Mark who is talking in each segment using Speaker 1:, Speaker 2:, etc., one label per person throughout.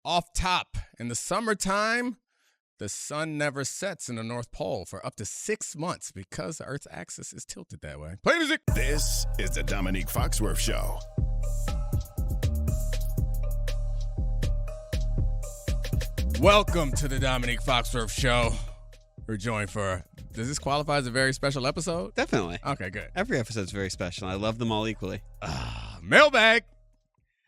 Speaker 1: Off top, in the summertime, the sun never sets in the North Pole for up to 6 months because the Earth's axis is tilted that way. Play music.
Speaker 2: This is the Domonique Foxworth Show.
Speaker 1: Welcome to the Domonique Foxworth Show. We're joined for, does this qualify as a very special episode?
Speaker 3: Definitely.
Speaker 1: Okay, good.
Speaker 3: Every episode's very special. I love them all equally.
Speaker 1: Mailbag.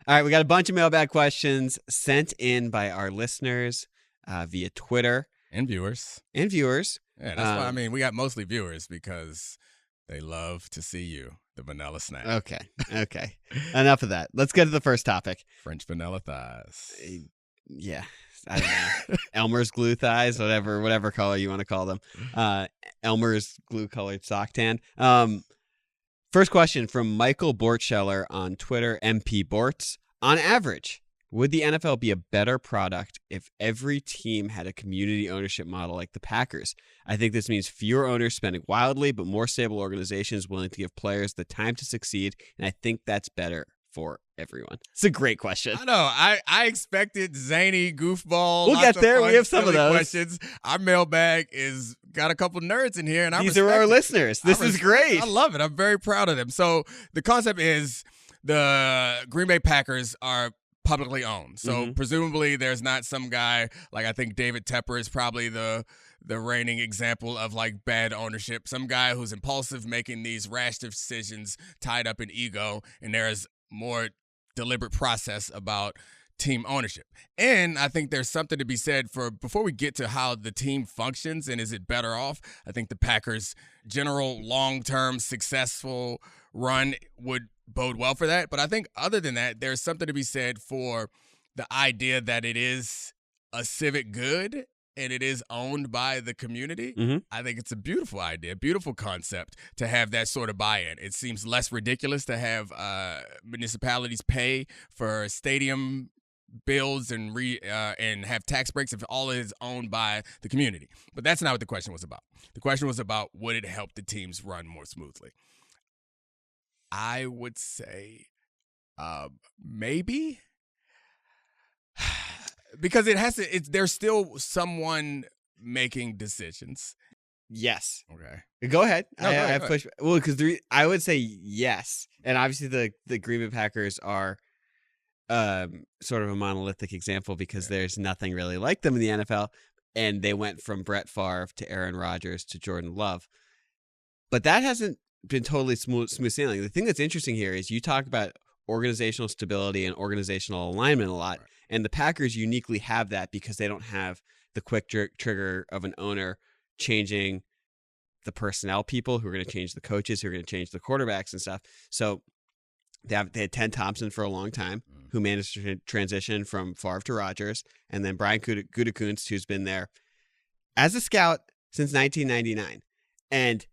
Speaker 3: All right, we got a bunch of mailbag questions sent in by our listeners via Twitter.
Speaker 1: And viewers.
Speaker 3: Yeah,
Speaker 1: that's why, we got mostly viewers because they love to see you, the vanilla snack.
Speaker 3: Okay. Enough of that. Let's get to the first topic.
Speaker 1: French vanilla thighs.
Speaker 3: Yeah, I don't know. Elmer's glue thighs, whatever color you want to call them. Elmer's glue-colored sock tan. First question from Michael Bortscheller on Twitter, MP Bortz. On average, would the NFL be a better product if every team had a community ownership model like the Packers? I think this means fewer owners spending wildly, but more stable organizations willing to give players the time to succeed, and I think that's better for everyone. It's a great question.
Speaker 1: I know. I expected zany goofball.
Speaker 3: We'll get there. We have some of those
Speaker 1: questions. Our mailbag is got a couple nerds in here, and
Speaker 3: these are our listeners. This is great.
Speaker 1: I love it. I'm very proud of them. So the concept is the Green Bay Packers are publicly owned. So presumably there's not some guy like, I think David Tepper is probably the reigning example of like bad ownership. Some guy who's impulsive, making these rash decisions tied up in ego, and there's more deliberate process about team ownership. And I think there's something to be said for, before we get to how the team functions and is it better off, I think the Packers' general long-term successful run would bode well for that. But I think other than that, there's something to be said for the idea that it is a civic good and it is owned by the community. I think it's a beautiful idea, beautiful concept to have that sort of buy-in. It seems less ridiculous to have municipalities pay for stadium bills and have tax breaks if all is owned by the community. But that's not what the question was about. The question was about, would it help the teams run more smoothly? I would say maybe. Because it has to. There's still someone making decisions.
Speaker 3: Yes.
Speaker 1: Okay.
Speaker 3: Go ahead.
Speaker 1: No,
Speaker 3: I
Speaker 1: go
Speaker 3: have
Speaker 1: ahead.
Speaker 3: pushed. Well, because I would say yes, and obviously the Green Bay Packers are sort of a monolithic example because there's nothing really like them in the NFL, and they went from Brett Favre to Aaron Rodgers to Jordan Love, but that hasn't been totally smooth sailing. The thing that's interesting here is you talk about organizational stability and organizational alignment a lot. Right. And the Packers uniquely have that because they don't have the quick trigger of an owner changing the personnel people who are going to change the coaches, who are going to change the quarterbacks and stuff. So they had Ted Thompson for a long time, who managed to transition from Favre to Rodgers, and then Brian Gutekunst, who's been there as a scout since 1999. And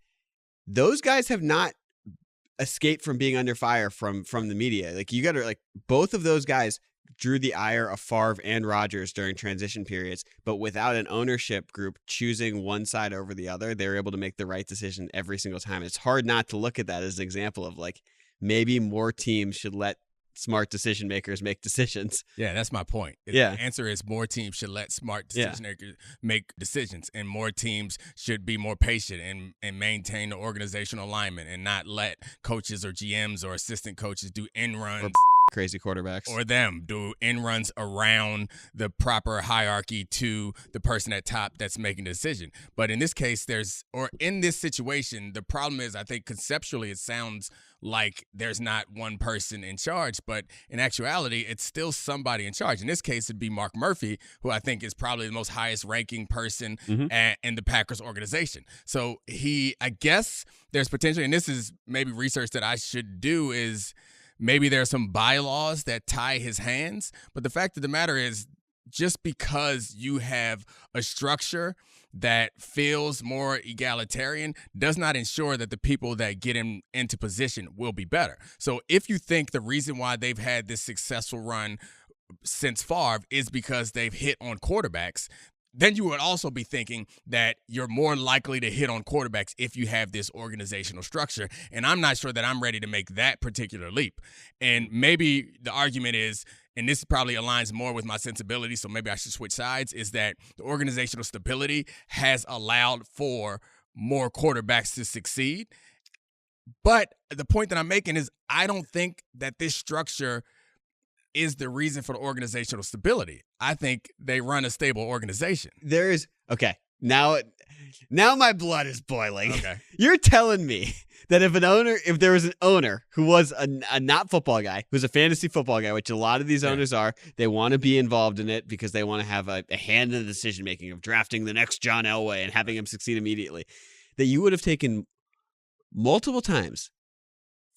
Speaker 3: those guys have not escaped from being under fire from the media. Like, you got to, like, both of those guys drew the ire of Favre and Rodgers during transition periods, but without an ownership group choosing one side over the other, they were able to make the right decision every single time. It's hard not to look at that as an example of, like, maybe more teams should let smart decision makers make decisions.
Speaker 1: Yeah, that's my point. The answer is more teams should let smart decision makers make decisions, and more teams should be more patient and maintain the organizational alignment and not let coaches or GMs or assistant coaches do end runs.
Speaker 3: Crazy quarterbacks.
Speaker 1: Or them do end runs around the proper hierarchy to the person at top that's making the decision. But in this case, in this situation, the problem is, I think conceptually it sounds like there's not one person in charge, but in actuality, it's still somebody in charge. In this case, it'd be Mark Murphy, who I think is probably the most highest ranking person in the Packers organization. So I guess there's potential, and this is maybe research that I should do, is maybe there are some bylaws that tie his hands. But the fact of the matter is, just because you have a structure that feels more egalitarian does not ensure that the people that get him into position will be better. So if you think the reason why they've had this successful run since Favre is because they've hit on quarterbacks, then you would also be thinking that you're more likely to hit on quarterbacks if you have this organizational structure. And I'm not sure that I'm ready to make that particular leap. And maybe the argument is, and this probably aligns more with my sensibility, so maybe I should switch sides, is that the organizational stability has allowed for more quarterbacks to succeed. But the point that I'm making is I don't think that this structure is the reason for the organizational stability. I think they run a stable organization.
Speaker 3: There is okay. Now my blood is boiling.
Speaker 1: Okay.
Speaker 3: You're telling me that if there was an owner who was a not football guy, who's a fantasy football guy, which a lot of these owners are, they want to be involved in it because they want to have a hand in the decision making of drafting the next John Elway and having him succeed immediately, that you would have taken multiple times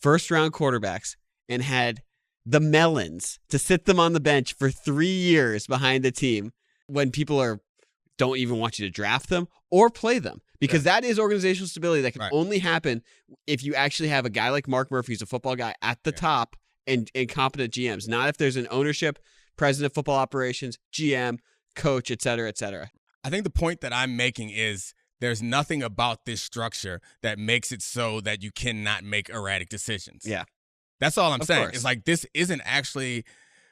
Speaker 3: first-round quarterbacks and had the melons to sit them on the bench for 3 years behind the team when people don't even want you to draft them or play them, because that is organizational stability that can only happen if you actually have a guy like Mark Murphy, who's a football guy, at the top and competent GMs, not if there's an ownership, president of football operations, GM, coach, et cetera, et cetera.
Speaker 1: I think the point that I'm making is there's nothing about this structure that makes it so that you cannot make erratic decisions.
Speaker 3: Yeah.
Speaker 1: That's all I'm saying.
Speaker 3: Course.
Speaker 1: It's like this isn't actually,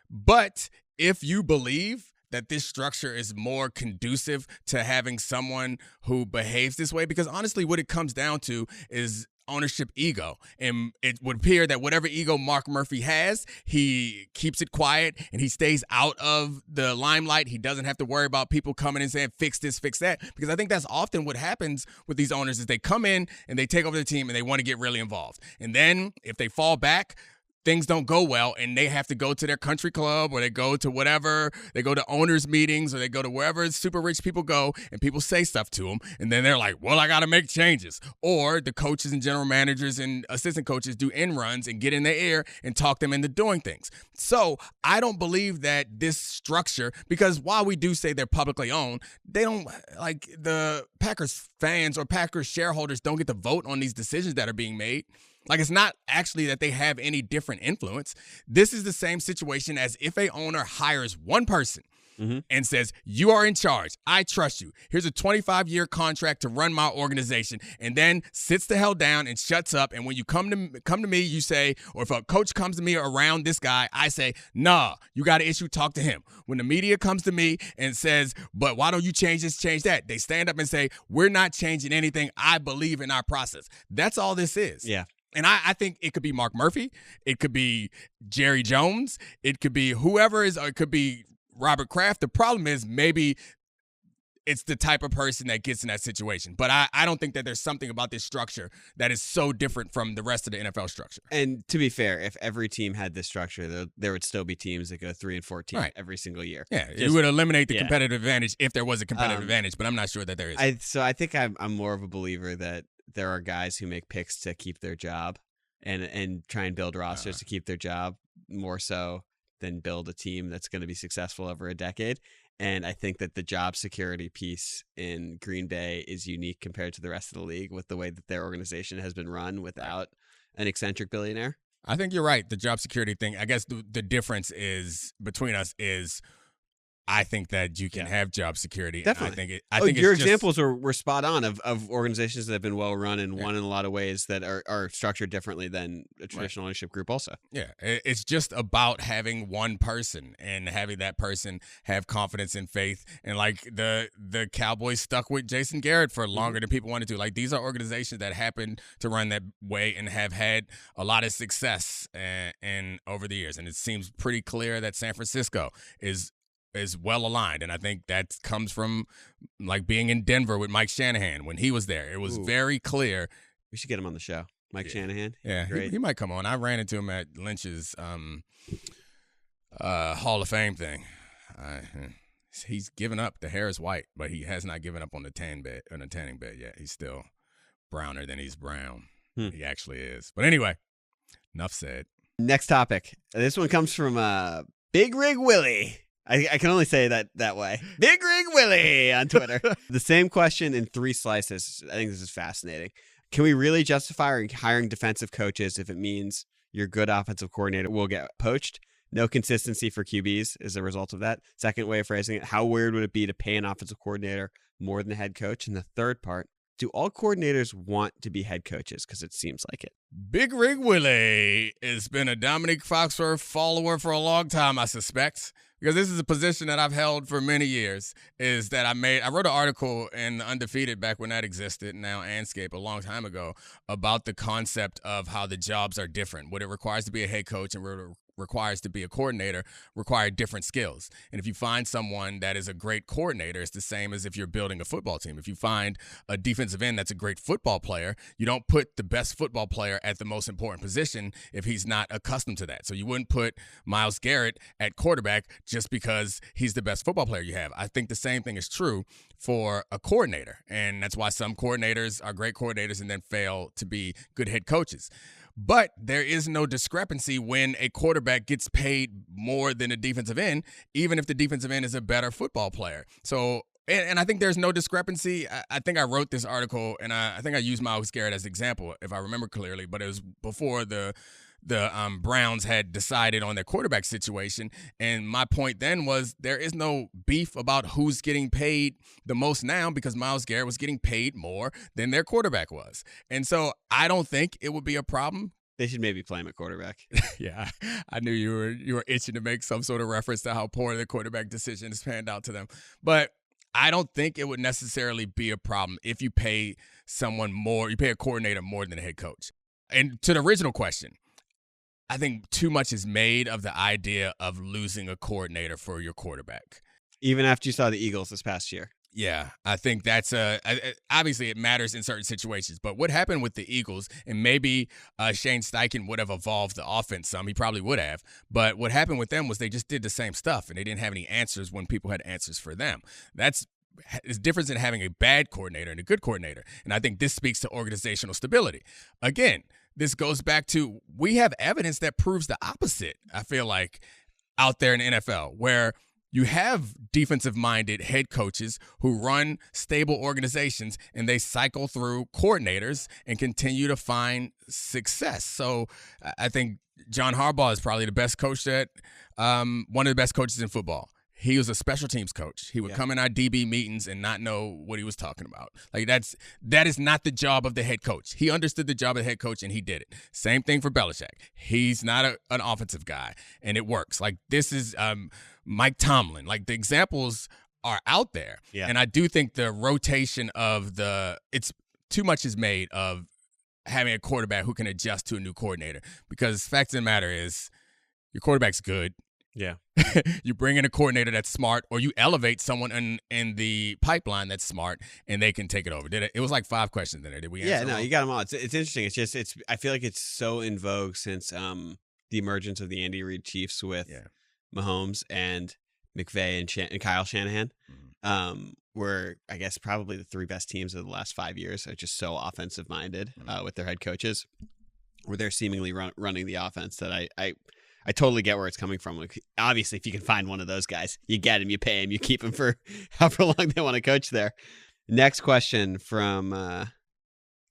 Speaker 1: but if you believe that this structure is more conducive to having someone who behaves this way, because honestly what it comes down to is ownership ego. And it would appear that whatever ego Mark Murphy has, he keeps it quiet and he stays out of the limelight. He doesn't have to worry about people coming and saying, fix this, fix that. Because I think that's often what happens with these owners is they come in and they take over the team and they want to get really involved. And then if they fall back, things don't go well and they have to go to their country club or they go to whatever, they go to owners meetings or they go to wherever super rich people go and people say stuff to them. And then they're like, well, I got to make changes. Or the coaches and general managers and assistant coaches do end runs and get in their ear and talk them into doing things. So I don't believe that this structure, because while we do say they're publicly owned, they don't, like, the Packers fans or Packers shareholders don't get to vote on these decisions that are being made. Like, it's not actually that they have any different influence. This is the same situation as if a owner hires one person and says, you are in charge. I trust you. Here's a 25-year contract to run my organization, and then sits the hell down and shuts up. And when you come to me, you say, or if a coach comes to me around this guy, I say, nah, you got an issue, talk to him. When the media comes to me and says, but why don't you change this, change that? They stand up and say, we're not changing anything. I believe in our process. That's all this is.
Speaker 3: Yeah.
Speaker 1: And I think it could be Mark Murphy. It could be Jerry Jones. It could be whoever is, or it could be Robert Kraft. The problem is maybe it's the type of person that gets in that situation. But I don't think that there's something about this structure that is so different from the rest of the NFL structure.
Speaker 3: And to be fair, if every team had this structure, there would still be teams that go 3-14 every single year.
Speaker 1: Yeah, it would eliminate the competitive advantage if there was a competitive advantage, but I'm not sure that there is.
Speaker 3: So I think I'm more of a believer that there are guys who make picks to keep their job and try and build rosters to keep their job more so than build a team that's going to be successful over a decade. And I think that the job security piece in Green Bay is unique compared to the rest of the league with the way that their organization has been run without an eccentric billionaire.
Speaker 1: I think you're right. The job security thing, I guess the difference is between us is I think that you can have job security.
Speaker 3: Definitely.
Speaker 1: I think
Speaker 3: your examples were spot on of organizations that have been well run and won in a lot of ways that are structured differently than a traditional ownership group also.
Speaker 1: Yeah, it's just about having one person and having that person have confidence and faith. And like the Cowboys stuck with Jason Garrett for longer than people wanted to. Like, these are organizations that happen to run that way and have had a lot of success and over the years. And it seems pretty clear that San Francisco is well aligned, and I think that comes from like being in Denver with Mike Shanahan when he was there. It was very clear.
Speaker 3: We should get him on the show, Mike Shanahan.
Speaker 1: Yeah, he might come on. I ran into him at Lynch's Hall of Fame thing. He's given up. The hair is white, but he has not given up on the tanning bed yet. He's still browner than he's brown. He actually is. But anyway, enough said.
Speaker 3: Next topic. This one comes from Big Rig Willie. I can only say that way. Big Rig Willie on Twitter. The same question in 3 slices. I think this is fascinating. Can we really justify hiring defensive coaches if it means your good offensive coordinator will get poached? No consistency for QBs as a result of that. Second way of phrasing it, how weird would it be to pay an offensive coordinator more than the head coach? And the third part, Do all coordinators want to be head coaches? Because it seems like it.
Speaker 1: Big Rig Willie has been a Domonique Foxworth follower for a long time, I suspect, because this is a position that I've held for many years, is that I wrote an article in Undefeated back when that existed, now Anscape, a long time ago, about the concept of how the jobs are different. What it requires to be a head coach and what it requires to be a coordinator require different skills. And if you find someone that is a great coordinator, it's the same as if you're building a football team. If you find a defensive end that's a great football player, you don't put the best football player at the most important position if he's not accustomed to that. So you wouldn't put Myles Garrett at quarterback just because he's the best football player you have. I think the same thing is true for a coordinator. And that's why some coordinators are great coordinators and then fail to be good head coaches. But there is no discrepancy when a quarterback gets paid more than a defensive end, even if the defensive end is a better football player. So, and I think there's no discrepancy. I think I wrote this article, and I think I used Myles Garrett as an example, if I remember clearly, but it was before the Browns had decided on their quarterback situation. And my point then was there is no beef about who's getting paid the most now because Myles Garrett was getting paid more than their quarterback was. And so I don't think it would be a problem.
Speaker 3: They should maybe play him at quarterback.
Speaker 1: Yeah, I knew you were itching to make some sort of reference to how poor the quarterback decisions panned out to them. But I don't think it would necessarily be a problem if you pay someone more, you pay a coordinator more than a head coach. And to the original question, I think too much is made of the idea of losing a coordinator for your quarterback.
Speaker 3: Even after you saw the Eagles this past year.
Speaker 1: Yeah, I think that's obviously it matters in certain situations. But what happened with the Eagles, and maybe Shane Steichen would have evolved the offense some. He probably would have. But what happened with them was they just did the same stuff, and they didn't have any answers when people had answers for them. That's the difference in having a bad coordinator and a good coordinator. And I think this speaks to organizational stability. Again, this goes back to we have evidence that proves the opposite, I feel like, out there in the NFL, where you have defensive-minded head coaches who run stable organizations and they cycle through coordinators and continue to find success. So I think John Harbaugh is probably the best coach one of the best coaches in football. He was a special teams coach. He would come in our DB meetings and not know what he was talking about. Like that is not the job of the head coach. He understood the job of the head coach and he did it. Same thing for Belichick. He's not an offensive guy and it works. Like this is Mike Tomlin. Like the examples are out there. Yeah. And I do think the rotation of it's too much is made of having a quarterback who can adjust to a new coordinator, because the fact of the matter is your quarterback's good.
Speaker 3: Yeah.
Speaker 1: You bring in a coordinator that's smart, or you elevate someone in the pipeline that's smart, and they can take it over. It was like 5 questions in there. Did we answer?
Speaker 3: Yeah, no, you got them all. It's interesting. It's I feel like it's so in vogue since the emergence of the Andy Reid Chiefs with Mahomes and McVay and Kyle Shanahan. Were, I guess, probably the 3 best teams of the last 5 years are just so offensive minded with their head coaches, where they're seemingly running the offense that I totally get where it's coming from. Like, obviously, if you can find one of those guys, you get him, you pay him, you keep him for however long they want to coach there. Next question from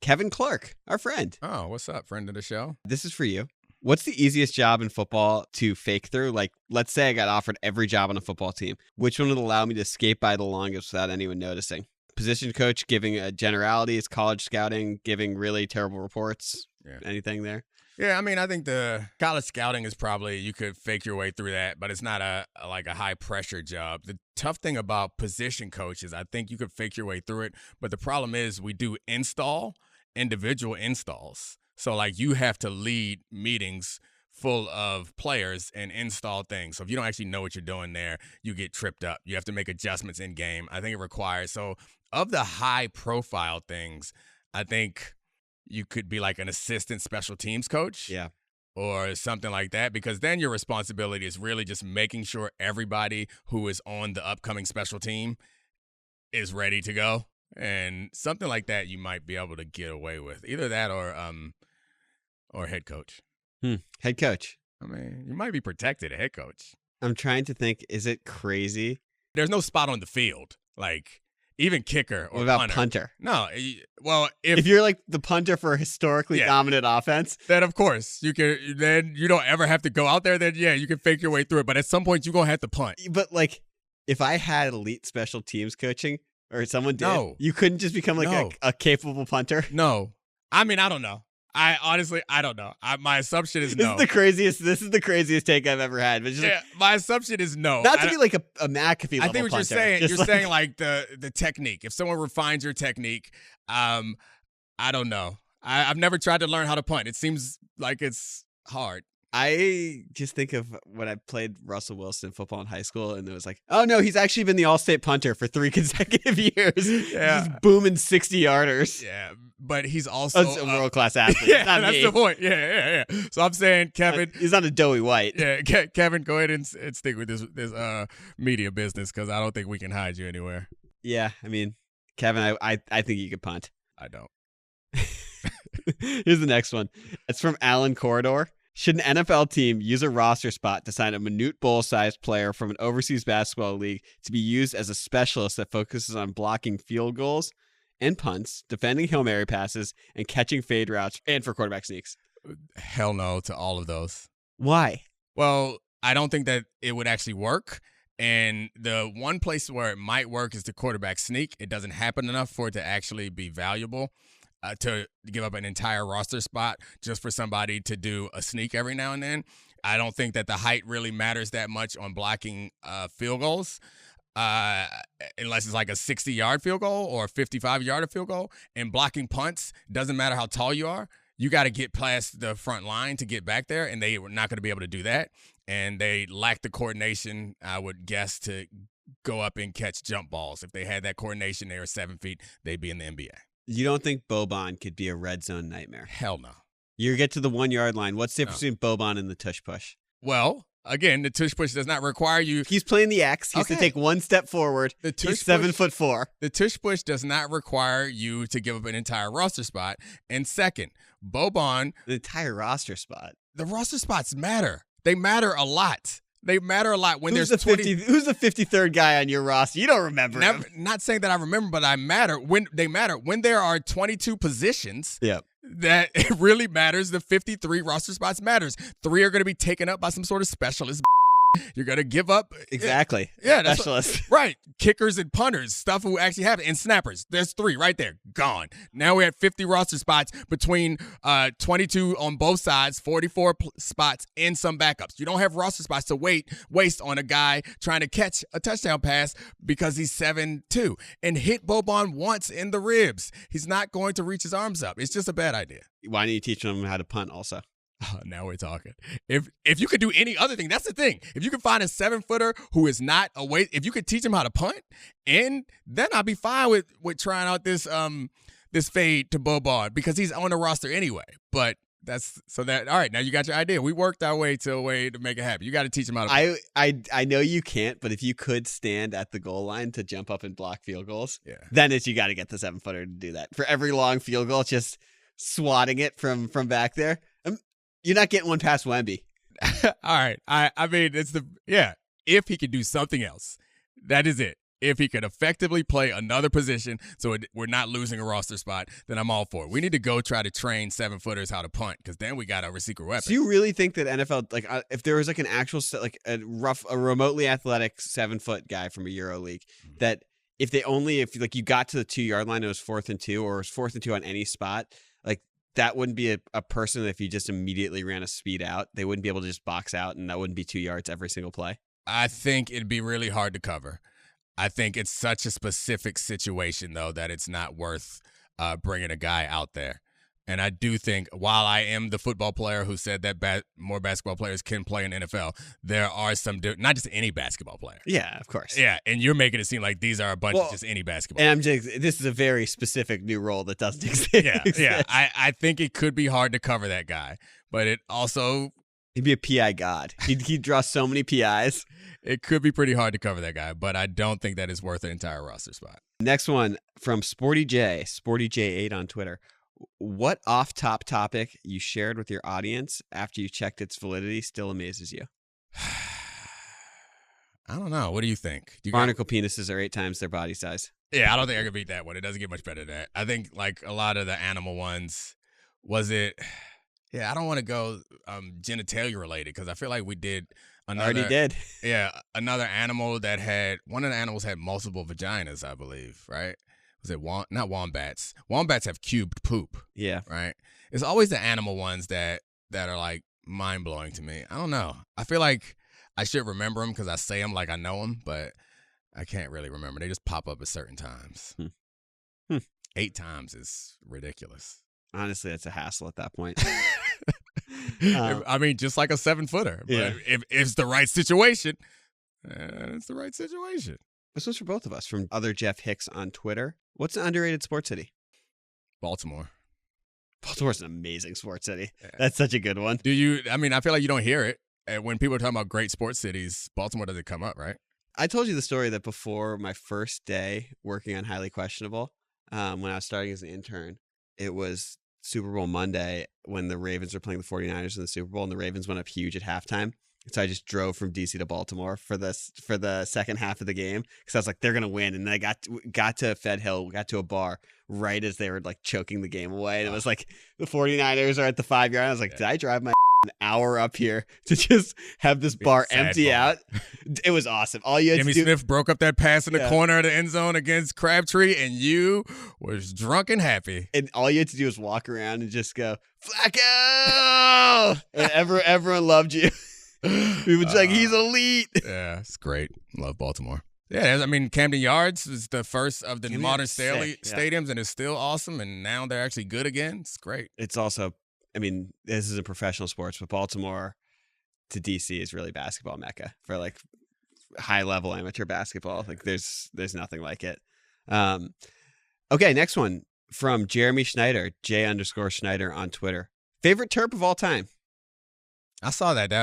Speaker 3: Kevin Clark, our friend.
Speaker 1: Oh, what's up, friend of the show?
Speaker 3: This is for you. What's the easiest job in football to fake through? Like, let's say I got offered every job on a football team. Which one would allow me to skate by the longest without anyone noticing? Position coach giving generalities, college scouting, giving really terrible reports. Yeah. Anything there?
Speaker 1: Yeah, I mean, I think the college scouting is probably, you could fake your way through that, but it's not a high pressure job. The tough thing about position coaches, I think you could fake your way through it, but the problem is we do individual installs. So like you have to lead meetings full of players and install things. So if you don't actually know what you're doing there, you get tripped up. You have to make adjustments in game. I think it requires, so of the high profile things, I think you could be like an assistant special teams coach.
Speaker 3: Yeah.
Speaker 1: Or something like that, because then your responsibility is really just making sure everybody who is on the upcoming special team is ready to go. And something like that you might be able to get away with. Either that or head coach.
Speaker 3: Head coach.
Speaker 1: I mean, you might be protected, a head coach.
Speaker 3: I'm trying to think, is it crazy?
Speaker 1: There's no spot on the field. Like, even kicker or
Speaker 3: what about punter?
Speaker 1: No. Well, if
Speaker 3: you're like the punter for a historically dominant offense,
Speaker 1: then of course you can. Then you don't ever have to go out there. Then you can fake your way through it. But at some point, you're gonna have to punt.
Speaker 3: But like, if I had elite special teams coaching, or someone did?
Speaker 1: No.
Speaker 3: You couldn't just become like
Speaker 1: No.
Speaker 3: a capable punter?
Speaker 1: No. I mean, I don't know. I don't know. My assumption is no.
Speaker 3: This is the craziest take I've ever had. But just
Speaker 1: Yeah, my assumption is no.
Speaker 3: not to be like a McAfee level
Speaker 1: I think what
Speaker 3: punter.
Speaker 1: you're saying,
Speaker 3: Just
Speaker 1: you're saying like the technique. If someone refines your technique, I don't know. I've never tried to learn how to punt. It seems like it's hard.
Speaker 3: I just think of when I played Russell Wilson football in high school, and it was like, oh no, he's actually been the All-State punter for 3 consecutive years.
Speaker 1: Yeah.
Speaker 3: Just booming 60-yarders.
Speaker 1: Yeah, but he's also
Speaker 3: That's a world-class athlete.
Speaker 1: yeah,
Speaker 3: Not
Speaker 1: that's
Speaker 3: me.
Speaker 1: the point. Yeah. So I'm saying, Kevin.
Speaker 3: He's not a doughy white.
Speaker 1: Yeah, Kevin, go ahead and stick with this media business because I don't think we can hide you anywhere.
Speaker 3: Yeah, I mean, Kevin, I think you could punt.
Speaker 1: I don't.
Speaker 3: Here's the next one. It's from Alan Corridor. Should an NFL team use a roster spot to sign a Manute Bol-sized player from an overseas basketball league to be used as a specialist that focuses on blocking field goals and punts, defending Hail Mary passes, and catching fade routes, and for quarterback sneaks?
Speaker 1: Hell no to all of those.
Speaker 3: Why?
Speaker 1: Well, I don't think that it would actually work. And the one place where it might work is the quarterback sneak. It doesn't happen enough for it to actually be valuable. To give up an entire roster spot just for somebody to do a sneak every now and then. I don't think that the height really matters that much on blocking field goals unless it's like a 60-yard field goal or a 55-yard field goal. And blocking punts, doesn't matter how tall you are. You got to get past the front line to get back there, and they were not going to be able to do that. And they lack the coordination, I would guess, to go up and catch jump balls. If they had that coordination, they were 7 feet, they'd be in the NBA.
Speaker 3: You don't think Boban could be a red zone nightmare?
Speaker 1: Hell no.
Speaker 3: You get to the 1 yard line. What's the difference between Boban and the tush push?
Speaker 1: Well, again, the tush push does not require you.
Speaker 3: He's playing the X. He has to take one step forward. He's 7'4".
Speaker 1: The tush push does not require you to give up an entire roster spot. And second, Boban.
Speaker 3: The entire roster spot.
Speaker 1: The roster spots matter. They matter a lot. They matter a lot when
Speaker 3: who's
Speaker 1: there's 20.
Speaker 3: Who's the 53rd guy on your roster? You don't remember him.
Speaker 1: Not saying that I remember, but I matter when they matter. When there are 22 positions, that it really matters. The 53 roster spots matters. 3 are going to be taken up by some sort of specialist. You're going to give up.
Speaker 3: Exactly.
Speaker 1: Yeah,
Speaker 3: specialist.
Speaker 1: Right. Kickers and punters, stuff who actually have it. And snappers. There's 3 right there. Gone. Now we're at 50 roster spots between 22 on both sides, 44 spots, and some backups. You don't have roster spots to waste on a guy trying to catch a touchdown pass because he's 7'2" and hit Boban once in the ribs. He's not going to reach his arms up. It's just a bad idea.
Speaker 3: Why don't you teach him how to punt also?
Speaker 1: Oh, now we're talking. If you could do any other thing, that's the thing. If you could find a 7-footer who is not a waste, if you could teach him how to punt, and then I'd be fine with trying out this fade to Boban because he's on the roster anyway. But all right, now you got your idea. We worked our way to a way to make it happen. You got to teach him how to punt.
Speaker 3: I know you can't, but if you could stand at the goal line to jump up and block field goals,
Speaker 1: then
Speaker 3: you got to get the 7-footer to do that. For every long field goal, just swatting it from back there. You're not getting one past Wemby.
Speaker 1: All right. I mean, if he could do something else, that is it. If he could effectively play another position so we're not losing a roster spot, then I'm all for it. We need to go try to train 7-footers how to punt because then we got our secret weapon.
Speaker 3: So you really think that NFL, like if there was like an actual, like a remotely athletic 7-foot guy from a Euro league, that if you got to the 2 yard line, it was 4th and 2 or it was 4th and 2 on any spot, like that wouldn't be a person that if you just immediately ran a speed out, they wouldn't be able to just box out and that wouldn't be 2 yards every single play?
Speaker 1: I think it'd be really hard to cover. I think it's such a specific situation, though, that it's not worth bringing a guy out there. And I do think, while I am the football player who said that more basketball players can play in NFL, there are some, not just any basketball player.
Speaker 3: Yeah, of course.
Speaker 1: Yeah, and you're making it seem like these are a bunch of just any basketball.
Speaker 3: And this is a very specific new role that doesn't exist.
Speaker 1: Yeah. I think it could be hard to cover that guy, but it also...
Speaker 3: He'd be a PI god. He'd draw so many PIs.
Speaker 1: It could be pretty hard to cover that guy, but I don't think that is worth an entire roster spot.
Speaker 3: Next one from Sporty J8 on Twitter. What off-top topic you shared with your audience after you checked its validity still amazes you?
Speaker 1: I don't know. What do you think?
Speaker 3: Barnacle penises are 8 times their body size.
Speaker 1: Yeah, I don't think I could beat that one. It doesn't get much better than that. I think like a lot of the animal ones, was it... Yeah, I don't want to go genitalia related because I feel like we did
Speaker 3: Already did.
Speaker 1: Yeah, another animal that one of the animals had multiple vaginas, I believe, right? Was it not wombats? Wombats have cubed poop.
Speaker 3: Yeah.
Speaker 1: Right? It's always the animal ones that are like mind-blowing to me. I don't know. I feel like I should remember them because I say them like I know them, but I can't really remember. They just pop up at certain times. 8 times is ridiculous.
Speaker 3: Honestly, it's a hassle at that point.
Speaker 1: I mean, just like a 7-footer. But
Speaker 3: Yeah.
Speaker 1: if it's the right situation, it's the right situation.
Speaker 3: This was for both of us from other Jeff Hicks on Twitter. What's an underrated sports city?
Speaker 1: Baltimore.
Speaker 3: Baltimore's an amazing sports city.
Speaker 1: Yeah.
Speaker 3: That's such a good one.
Speaker 1: I feel like you don't hear it. And when people are talking about great sports cities, Baltimore doesn't come up, right?
Speaker 3: I told you the story that before my first day working on Highly Questionable, when I was starting as an intern, it was Super Bowl Monday when the Ravens were playing the 49ers in the Super Bowl, and the Ravens went up huge at halftime. So I just drove from DC to Baltimore for the second half of the game because I was like, they're gonna win. And then I got to Fed Hill, got to a bar right as they were like choking the game away. And it was like the 49ers are at the 5-yard. I was like, did I drive my an hour up here to just have this bar empty out? It was awesome. All you had
Speaker 1: Jimmy
Speaker 3: to do,
Speaker 1: Smith broke up that pass in the corner of the end zone against Crabtree, and you was drunk and happy.
Speaker 3: And all you had to do was walk around and just go, Flacco! And everyone loved you. We were like, he's elite.
Speaker 1: Yeah, it's great. Love Baltimore. Yeah, Camden Yards is the first of the modern stadiums, and it's still awesome. And now they're actually good again. It's great.
Speaker 3: It's also, this isn't professional sports, but Baltimore to DC is really basketball mecca for like high level amateur basketball. Like there's nothing like it. Okay, next one from Jeremy Schneider, J_Schneider on Twitter. Favorite Terp of all time?
Speaker 1: I saw that.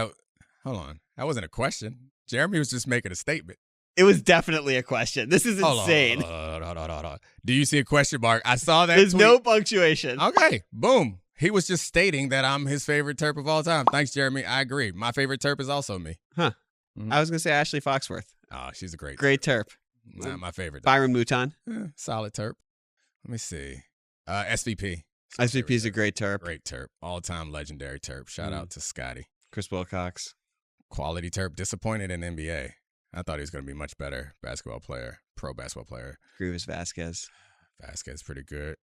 Speaker 1: Hold on. That wasn't a question. Jeremy was just making a statement.
Speaker 3: It was definitely a question. This is insane.
Speaker 1: Hold on. Do you see a question mark? I saw that.
Speaker 3: There's
Speaker 1: tweet.
Speaker 3: no punctuation.
Speaker 1: Okay. Boom. He was just stating that I'm his favorite Terp of all time. Thanks, Jeremy. I agree. My favorite Terp is also me.
Speaker 3: Huh.
Speaker 1: Mm-hmm.
Speaker 3: I was going to say Ashley Foxworth.
Speaker 1: Oh, she's a great
Speaker 3: Terp.
Speaker 1: Not my favorite.
Speaker 3: Byron Mouton.
Speaker 1: Solid Terp. Let me see. SVP.
Speaker 3: SVP is a great Terp.
Speaker 1: Great Terp. All-time legendary Terp. Shout out to Scotty.
Speaker 3: Chris Wilcox.
Speaker 1: Quality Terp. Disappointed in NBA. I thought he was going to be much better basketball player, pro basketball player.
Speaker 3: Grievous Vasquez.
Speaker 1: Vasquez pretty good.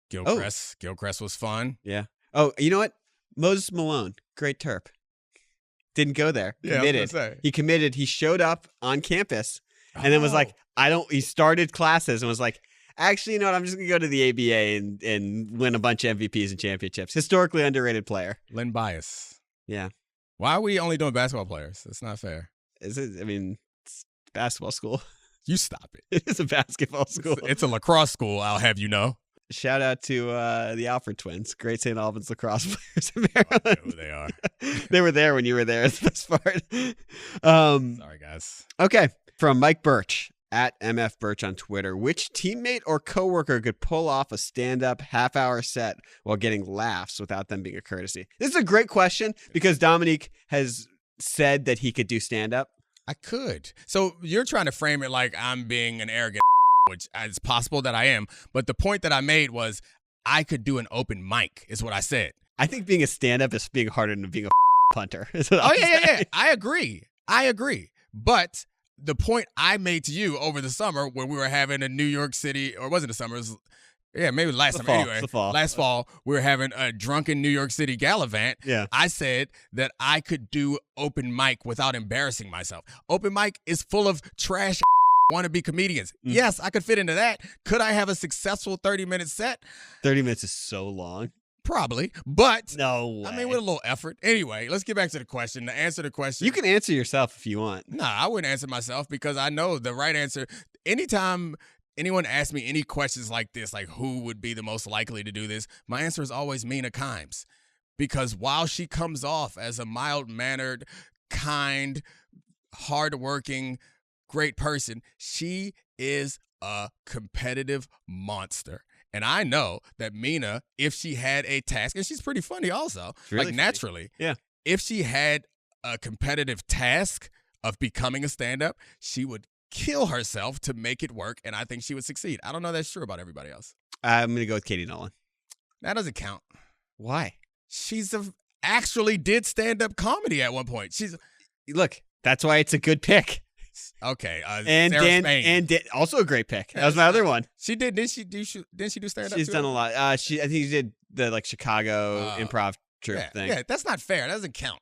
Speaker 1: Gilchrist was fun.
Speaker 3: Yeah. Oh, you know what? Moses Malone, great Terp. Didn't go there. Committed.
Speaker 1: Yeah,
Speaker 3: he committed. He showed up on campus and then was like, he started classes and was like, actually, you know what? I'm just going to go to the ABA and win a bunch of MVPs and championships. Historically underrated player.
Speaker 1: Lynn Bias.
Speaker 3: Yeah.
Speaker 1: Why are we only doing basketball players? That's not fair.
Speaker 3: Is it? It's basketball school.
Speaker 1: You stop it.
Speaker 3: It is a basketball school.
Speaker 1: It's a lacrosse school, I'll have you know.
Speaker 3: Shout out to the Alfred twins. Great St. Albans lacrosse players in Maryland.
Speaker 1: I know who they are.
Speaker 3: They were there when you were there. That's the best part.
Speaker 1: Sorry, guys.
Speaker 3: Okay. From Mike Birch at MF Birch on Twitter. Which teammate or coworker could pull off a stand-up half-hour set while getting laughs without them being a courtesy? This is a great question because Domonique has said that he could do stand-up.
Speaker 1: I could. So you're trying to frame it like I'm being an arrogant, which it's possible that I am. But the point that I made was I could do an open mic, is what I said.
Speaker 3: I think being a stand-up is being harder than being a punter.
Speaker 1: Yeah. I agree. But the point I made to you over the summer when we were having a New York City, or wasn't the summer? Maybe last summer. Anyway, last fall, we were having a drunken New York City gallivant.
Speaker 3: Yeah.
Speaker 1: I said that I could do open mic without embarrassing myself. Open mic is full of trash wannabe comedians. Yes, I could fit into that. Could I have a successful 30-minute set?
Speaker 3: 30 minutes is so long.
Speaker 1: Probably, but
Speaker 3: no way.
Speaker 1: With a little effort. Anyway, let's get back to the question. To answer the question,
Speaker 3: you can answer yourself if you want.
Speaker 1: Nah, I wouldn't answer myself because I know the right answer. Anytime anyone asks me any questions like this, like who would be the most likely to do this, my answer is always Mina Kimes, because while she comes off as a mild-mannered, kind, hardworking, great person, she is a competitive monster. And I know that Mina, if she had a task, and she's pretty funny also,
Speaker 3: really funny.
Speaker 1: Naturally.
Speaker 3: Yeah.
Speaker 1: If she had a competitive task of becoming a stand-up, she would kill herself to make it work, and I think she would succeed. I don't know that's true about everybody else.
Speaker 3: I'm going to go with Katie Nolan.
Speaker 1: That doesn't count.
Speaker 3: Why?
Speaker 1: She's an actually did stand-up comedy at one point.
Speaker 3: Look, that's why it's a good pick.
Speaker 1: Okay.
Speaker 3: And
Speaker 1: Sarah Spain.
Speaker 3: also a great pick. That was my other one.
Speaker 1: She did. Didn't she do stand-up?
Speaker 3: She's done a lot. I think she did the Chicago improv troupe thing.
Speaker 1: Yeah, that's not fair. That doesn't count.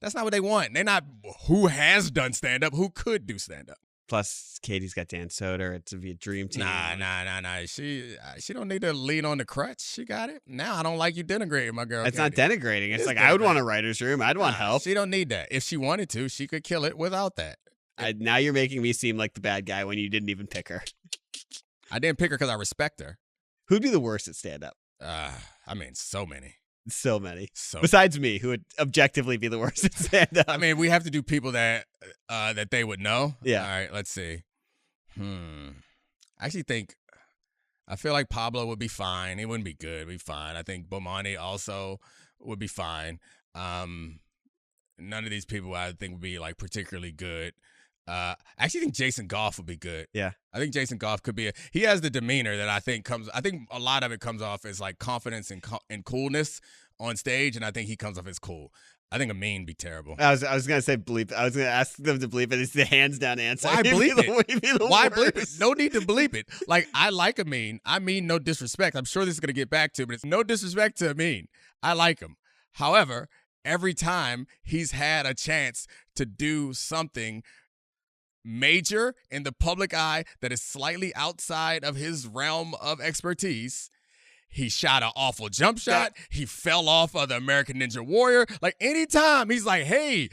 Speaker 1: That's not what they want. They're not who has done stand-up, who could do stand-up.
Speaker 3: Plus, Katie's got Dan Soder. It's a dream team.
Speaker 1: Nah. She don't need to lean on the crutch. She got it. Now I don't like you denigrating my girl.
Speaker 3: It's not denigrating. It's like I would want a writer's room. I'd want help.
Speaker 1: She don't need that. If she wanted to, she could kill it without that.
Speaker 3: Now you're making me seem like the bad guy when you didn't even pick her.
Speaker 1: I didn't pick her because I respect her.
Speaker 3: Who'd be the worst at stand-up?
Speaker 1: I mean, so many.
Speaker 3: So many. Besides me, who would objectively be the worst at stand-up.
Speaker 1: I mean, we have to do people that they would know.
Speaker 3: Yeah.
Speaker 1: All right, let's see. I feel like Pablo would be fine. He wouldn't be good. Be fine. I think Bomani also would be fine. None of these people I think would be like particularly good. I actually think Jason Goff would be good.
Speaker 3: Yeah.
Speaker 1: I think Jason Goff could be he has the demeanor that I think a lot of it comes off as like confidence and coolness on stage, and I think he comes off as cool. I think Amin be terrible.
Speaker 3: I was going to say bleep. I was going to ask them to bleep it. It's the hands down answer.
Speaker 1: Why bleep it? Why
Speaker 3: worst.
Speaker 1: bleep it? No need to bleep it. Like, I like Amin. I mean no disrespect. I'm sure this is going to get back to, but it's no disrespect to Amin. I like him. However, every time he's had a chance to do something major in the public eye that is slightly outside of his realm of expertise, he shot an awful jump shot. He fell off of the American Ninja Warrior. Like, anytime he's like, hey,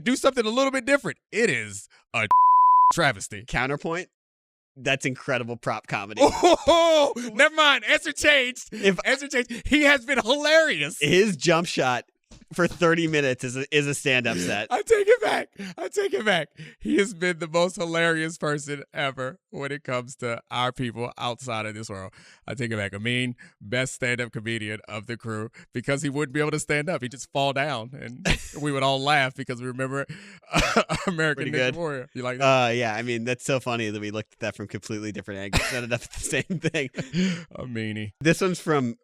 Speaker 1: do something a little bit different, it is a travesty.
Speaker 3: Counterpoint, that's incredible prop comedy.
Speaker 1: Oh, never mind. Answer changed. Answer changed. He has been hilarious.
Speaker 3: His jump shot for 30 minutes is a stand-up set.
Speaker 1: I take it back. He has been the most hilarious person ever when it comes to our people outside of this world. I take it back. Amin, best stand-up comedian of the crew, because he wouldn't be able to stand up. He'd just fall down, and we would all laugh because we remember American Ninja Warrior. You like that?
Speaker 3: Yeah. I mean, that's so funny that we looked at that from completely different angles. Ended up at the same thing.
Speaker 1: Meanie.
Speaker 3: This one's from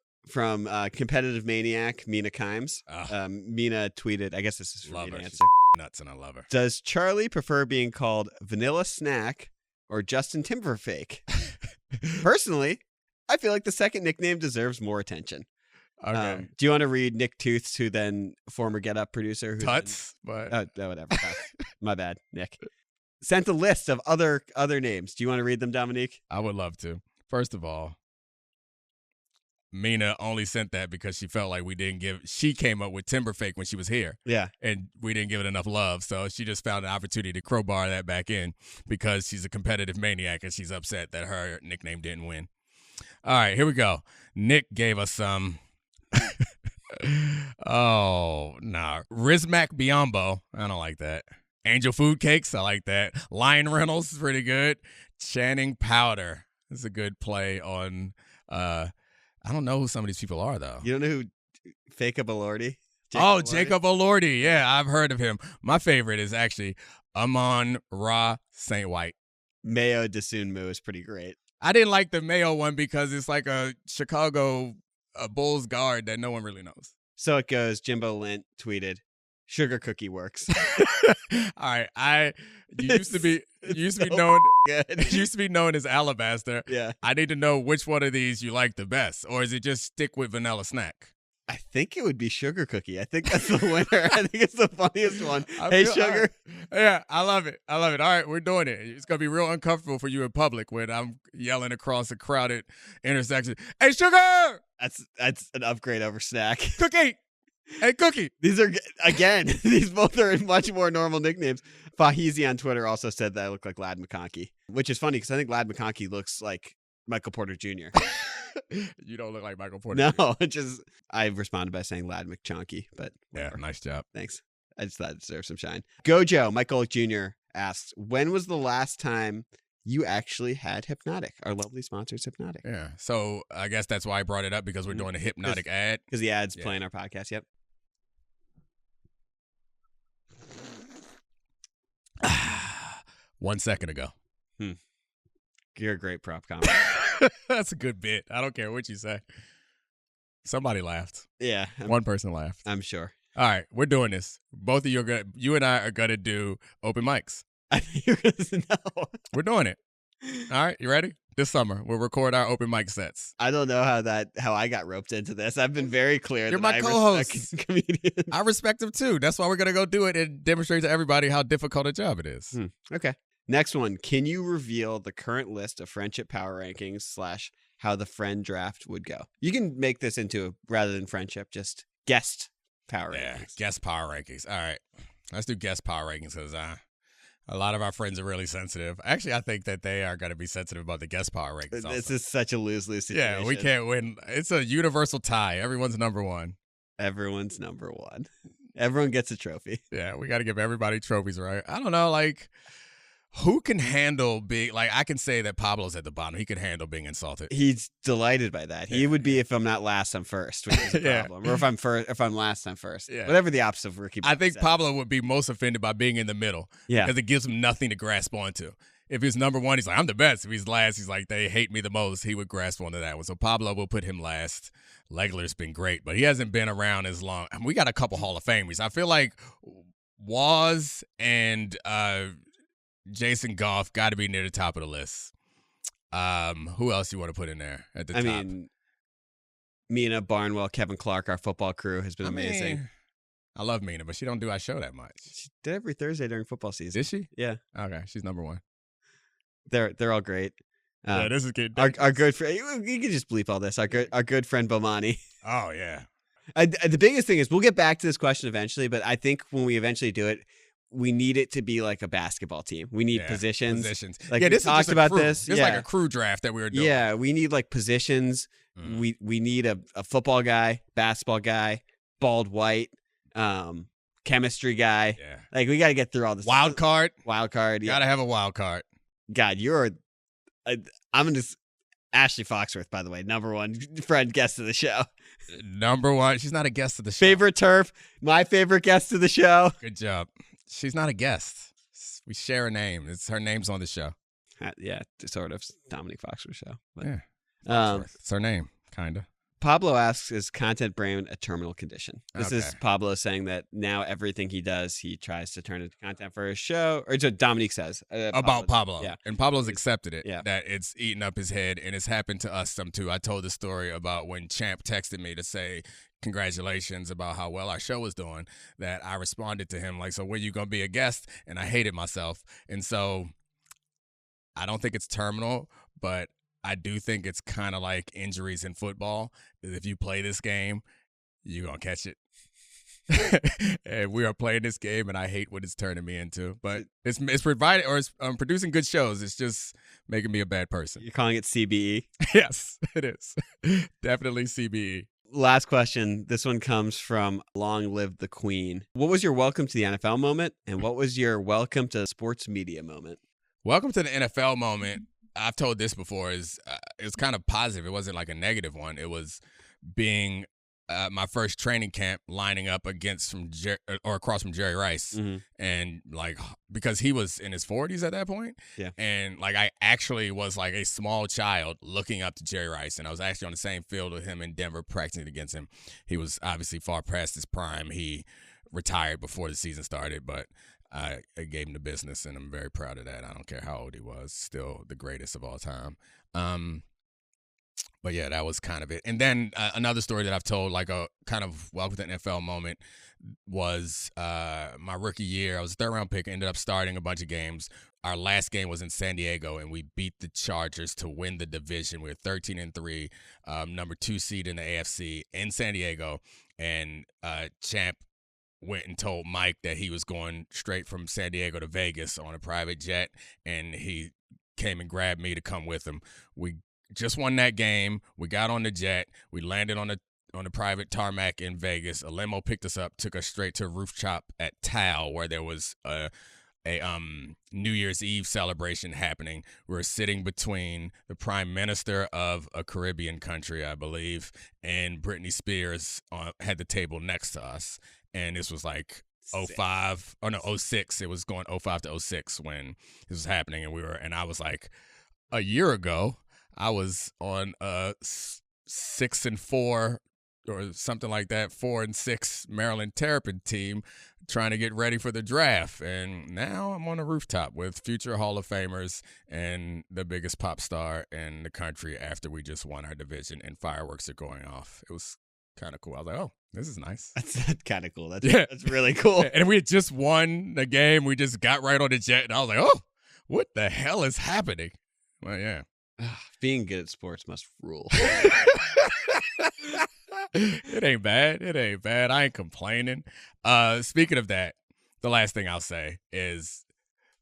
Speaker 3: competitive maniac Mina Kimes. Mina tweeted, I guess this is for me to answer.
Speaker 1: She's nuts, and I love her.
Speaker 3: Does Charlie prefer being called Vanilla Snack or Justin Timberfake? Personally, I feel like the second nickname deserves more attention.
Speaker 1: Okay.
Speaker 3: Do you want to read Nick Tooth's, who then former Get Up producer?
Speaker 1: Tuts, but
Speaker 3: whatever. My bad, Nick. Sent a list of other names. Do you want to read them, Domonique?
Speaker 1: I would love to. First of all, Mina only sent that because she felt like she came up with Timberfake when she was here.
Speaker 3: Yeah.
Speaker 1: And we didn't give it enough love. So she just found an opportunity to crowbar that back in because she's a competitive maniac and she's upset that her nickname didn't win. All right, here we go. Nick gave us some. Oh, no. Rizmac Biombo. I don't like that. Angel Food Cakes. I like that. Lion Reynolds is pretty good. Channing Powder. This is a good play on I don't know who some of these people are, though.
Speaker 3: You don't know who Jacob Elordi?
Speaker 1: Jacob Elordi. Yeah, I've heard of him. My favorite is actually Amon-Ra St. White.
Speaker 3: Mayo Desunmu is pretty great.
Speaker 1: I didn't like the Mayo one because it's like a Chicago Bulls guard that no one really knows.
Speaker 3: So it goes. Jimbo Lint tweeted, "Sugar Cookie works."
Speaker 1: All right, you used to be known. It used to be known as Alabaster.
Speaker 3: Yeah. I
Speaker 1: need to know which one of these you like the best, or is it just stick with Vanilla Snack?
Speaker 3: I think it would be Sugar Cookie. I think that's the winner. I think it's the funniest one. Hey, Sugar.
Speaker 1: Right. Yeah, I love it. All right, we're doing it. It's going to be real uncomfortable for you in public when I'm yelling across a crowded intersection. Hey, Sugar!
Speaker 3: That's an upgrade over Snack.
Speaker 1: Cookie! Hey, Cookie!
Speaker 3: These both are much more normal nicknames. Fahizi on Twitter also said that I look like Lad McConkey, which is funny because I think Lad McConkey looks like Michael Porter Jr.
Speaker 1: You don't look like Michael Porter.
Speaker 3: No, I responded by saying Lad McChonky, but whatever.
Speaker 1: Yeah, nice job.
Speaker 3: Thanks. I just thought it deserved some shine. Gojo, Michael Jr. asks, when was the last time you actually had Hpnotiq? Our lovely sponsors, Hpnotiq.
Speaker 1: Yeah, so I guess that's why I brought it up, because we're doing a Hpnotiq ad.
Speaker 3: Because the ad's playing our podcast, yep.
Speaker 1: 1 second ago.
Speaker 3: You're a great prop comic.
Speaker 1: That's a good bit. I don't care what you say. Somebody laughed.
Speaker 3: Yeah.
Speaker 1: One person laughed.
Speaker 3: I'm sure.
Speaker 1: All right, we're doing this. Both of you and I are gonna do open mics.
Speaker 3: I think you're going to know.
Speaker 1: We're doing it. All right, you ready? This summer, we'll record our open mic sets.
Speaker 3: I don't know how I got roped into this. I've been very clear.
Speaker 1: You're
Speaker 3: that
Speaker 1: my
Speaker 3: I
Speaker 1: co-host.
Speaker 3: respect comedians.
Speaker 1: I respect them too. That's why we're gonna go do it and demonstrate to everybody how difficult a job it is.
Speaker 3: Okay. Next one. Can you reveal the current list of friendship power rankings / how the friend draft would go? You can make this into, rather than friendship, just guest power rankings.
Speaker 1: Guest power rankings. All right, let's do guest power rankings because a lot of our friends are really sensitive. Actually, I think that they are going to be sensitive about the guest power rankings.
Speaker 3: This is such a lose-lose situation.
Speaker 1: Yeah, we can't win. It's a universal tie. Everyone's number one.
Speaker 3: Everyone's number one. Everyone gets a trophy.
Speaker 1: Yeah, we got to give everybody trophies, right? I don't know, like, who can handle being, like, I can say that Pablo's at the bottom. He can handle being insulted.
Speaker 3: He's delighted by that. He would be if I'm not last, I'm first, which is a
Speaker 1: Yeah.
Speaker 3: problem. Or if I'm last, I'm first.
Speaker 1: Yeah.
Speaker 3: Whatever the opposite of Ricky.
Speaker 1: I think
Speaker 3: says.
Speaker 1: Pablo would be most offended by being in the middle.
Speaker 3: Yeah.
Speaker 1: Because it gives him nothing to grasp onto. If he's number one, he's like, I'm the best. If he's last, he's like, they hate me the most. He would grasp onto that one. So Pablo will put him last. Legler's been great, but he hasn't been around as long. I mean, we got a couple Hall of Famers. I feel like Waz and Jason Goff got to be near the top of the list. Who else you want to put in there at the top?
Speaker 3: I mean, Mina, Barnwell, Kevin Clark, our football crew has been amazing.
Speaker 1: I love Mina, but she don't do our show that much.
Speaker 3: She did every Thursday during football season.
Speaker 1: Is she?
Speaker 3: Yeah.
Speaker 1: Okay, she's number one.
Speaker 3: They're all great.
Speaker 1: Yeah, this is good.
Speaker 3: Our good friend. You can just bleep all this. Our good friend Bomani.
Speaker 1: Oh yeah.
Speaker 3: The biggest thing is we'll get back to this question eventually, but I think when we eventually do it, we need it to be like a basketball team. We need positions. Like
Speaker 1: yeah,
Speaker 3: we
Speaker 1: this
Speaker 3: talked
Speaker 1: is just
Speaker 3: about
Speaker 1: crew.
Speaker 3: this.
Speaker 1: It's like a crew draft that we were doing.
Speaker 3: Yeah, we need like positions. We need a football guy, basketball guy, bald white, chemistry guy.
Speaker 1: Yeah.
Speaker 3: Like we got to get through all this.
Speaker 1: Wild card.
Speaker 3: Wild card. Yeah.
Speaker 1: Gotta have a wild card.
Speaker 3: God, I'm just Ashley Foxworth, by the way, number one friend guest of the show.
Speaker 1: Number one. She's not a guest of the show.
Speaker 3: Favorite Terp, my favorite guest of the show.
Speaker 1: Good job. She's not a guest. We share a name. Her name's on the show.
Speaker 3: Yeah, sort of. Domonique Foxworth Show. But,
Speaker 1: yeah. It's her name, kind of.
Speaker 3: Pablo asks, is content brand a terminal condition? This is
Speaker 1: Okay.
Speaker 3: Pablo saying that now everything he does, he tries to turn into content for his show. Or so Dominique says.
Speaker 1: About Pablo.
Speaker 3: Yeah.
Speaker 1: And Pablo's accepted it.
Speaker 3: Yeah.
Speaker 1: That it's eating up his head. And it's happened to us some too. I told the story about when Champ texted me to say congratulations about how well our show was doing, that I responded to him like, so when you going to be a guest? And I hated myself. And so I don't think it's terminal, but I do think it's kind of like injuries in football. If you play this game, you're going to catch it. And we are playing this game, and I hate what it's turning me into. But it's providing, or it's producing good shows. It's just making me a bad person.
Speaker 3: You're calling it CBE?
Speaker 1: Yes, it is. Definitely CBE.
Speaker 3: Last question. This one comes from Long Live the Queen. What was your welcome to the NFL moment, and what was your welcome to sports media moment?
Speaker 1: Welcome to the NFL moment. I've told this before. It was kind of positive. It wasn't like a negative one. It was being my first training camp, lining up across from Jerry Rice, and like because he was in his 40s at that point, and like I actually was like a small child looking up to Jerry Rice, and I was actually on the same field with him in Denver practicing against him. He was obviously far past his prime. He retired before the season started, but I gave him the business, and I'm very proud of that. I don't care how old he was, still the greatest of all time. But yeah, that was kind of it. And then another story that I've told, like a kind of welcome to the NFL moment, was my rookie year. I was a third-round pick, ended up starting a bunch of games. Our last game was in San Diego, and we beat the Chargers to win the division. We were 13-3, number 2 seed in the AFC in San Diego. And Champ went and told Mike that he was going straight from San Diego to Vegas on a private jet, and he came and grabbed me to come with him. We just won that game. We got on the jet. We landed on the private tarmac in Vegas. A limo picked us up, took us straight to a rooftop at Tao, where there was a New Year's Eve celebration happening. We were sitting between the prime minister of a Caribbean country, I believe, and Britney Spears had the table next to us. And this was like 06. It was going 05 to 06 when this was happening. And I was like, a year ago, I was on a 6-4 or something like that, 4-6 Maryland Terrapin team trying to get ready for the draft. And now I'm on a rooftop with future Hall of Famers and the biggest pop star in the country after we just won our division and fireworks are going off. It was kind of cool. I was like, oh, this is nice.
Speaker 3: That's kind of cool. That's really cool.
Speaker 1: And we had just won the game. We just got right on the jet. And I was like, oh, what the hell is happening? Well, yeah.
Speaker 3: Being good at sports must rule.
Speaker 1: It ain't bad. It ain't bad. I ain't complaining. Speaking of that, the last thing I'll say is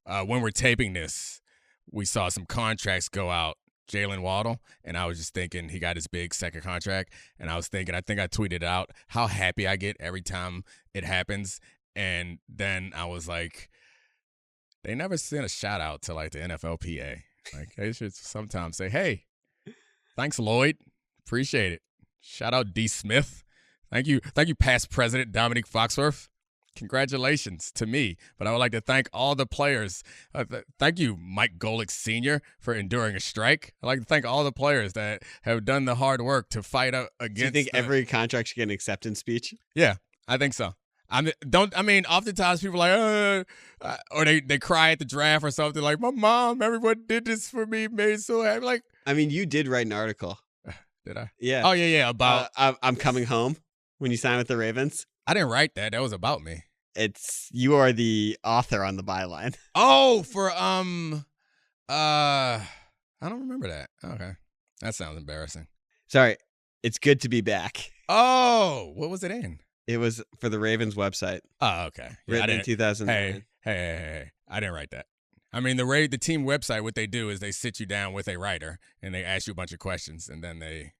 Speaker 1: when we're taping this, we saw some contracts go out. Jalen Waddle, and I was just thinking he got his big second contract, and I was thinking, I think I tweeted out how happy I get every time it happens, and then I was like, they never sent a shout out to like the NFLPA. Like they should sometimes say, hey, thanks Lloyd, appreciate it. Shout out D. Smith. Thank you, past president Domonique Foxworth. Congratulations to me. But I would like to thank all the players. Thank you, Mike Golick Sr., for enduring a strike. I'd like to thank all the players that have done the hard work to fight against.
Speaker 3: Do you think every contract should get an acceptance speech?
Speaker 1: Yeah, I think so. Oftentimes people are like, or they cry at the draft or something like, my mom, everyone did this for me, made so happy. Like,
Speaker 3: I mean, you did write an article.
Speaker 1: Did I?
Speaker 3: Yeah.
Speaker 1: Oh, yeah, about.
Speaker 3: I'm coming home when you signed with the Ravens.
Speaker 1: I didn't write that. That was about me.
Speaker 3: You are the author on the byline.
Speaker 1: Oh, for I don't remember that. Okay. That sounds embarrassing.
Speaker 3: Sorry. It's good to be back.
Speaker 1: Oh, what was it in?
Speaker 3: It was for the Ravens website.
Speaker 1: Oh, okay.
Speaker 3: Written in 2009.
Speaker 1: Hey. I didn't write that. I mean, the team website, what they do is they sit you down with a writer and they ask you a bunch of questions and then they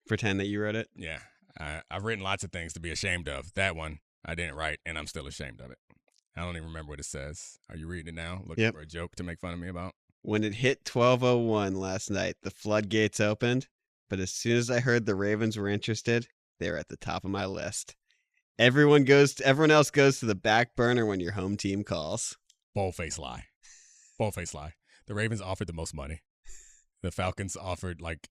Speaker 3: pretend that you wrote it.
Speaker 1: Yeah. I've written lots of things to be ashamed of. That one I didn't write, and I'm still ashamed of it. I don't even remember what it says. Are you reading it now? Looking for a joke to make fun of me about?
Speaker 3: When it hit 12:01 last night, the floodgates opened, but as soon as I heard the Ravens were interested, they were at the top of my list. Everyone else goes to the back burner when your home team calls.
Speaker 1: Boldface lie. The Ravens offered the most money. The Falcons offered like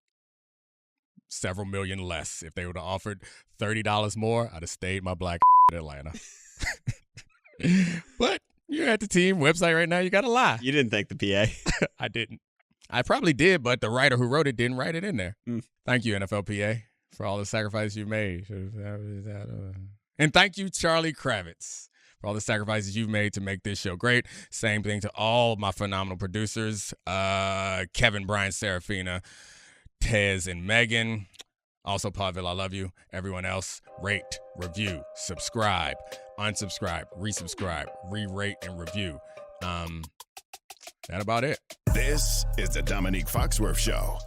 Speaker 1: several million less. If they would have offered $30 more, I'd have stayed my black in Atlanta. But you're at the team website right now. You got to lie.
Speaker 3: You didn't thank the PA.
Speaker 1: I didn't. I probably did, but the writer who wrote it didn't write it in there. Thank you, NFLPA, for all the sacrifices you made. And thank you, Charlie Kravitz, for all the sacrifices you've made to make this show great. Same thing to all my phenomenal producers, Kevin, Brian, Serafina, Tez, and Megan. Also, Podville, I love you. Everyone else, rate, review, subscribe, unsubscribe, resubscribe, re-rate, and review. That about it.
Speaker 2: This is the Domonique Foxworth Show.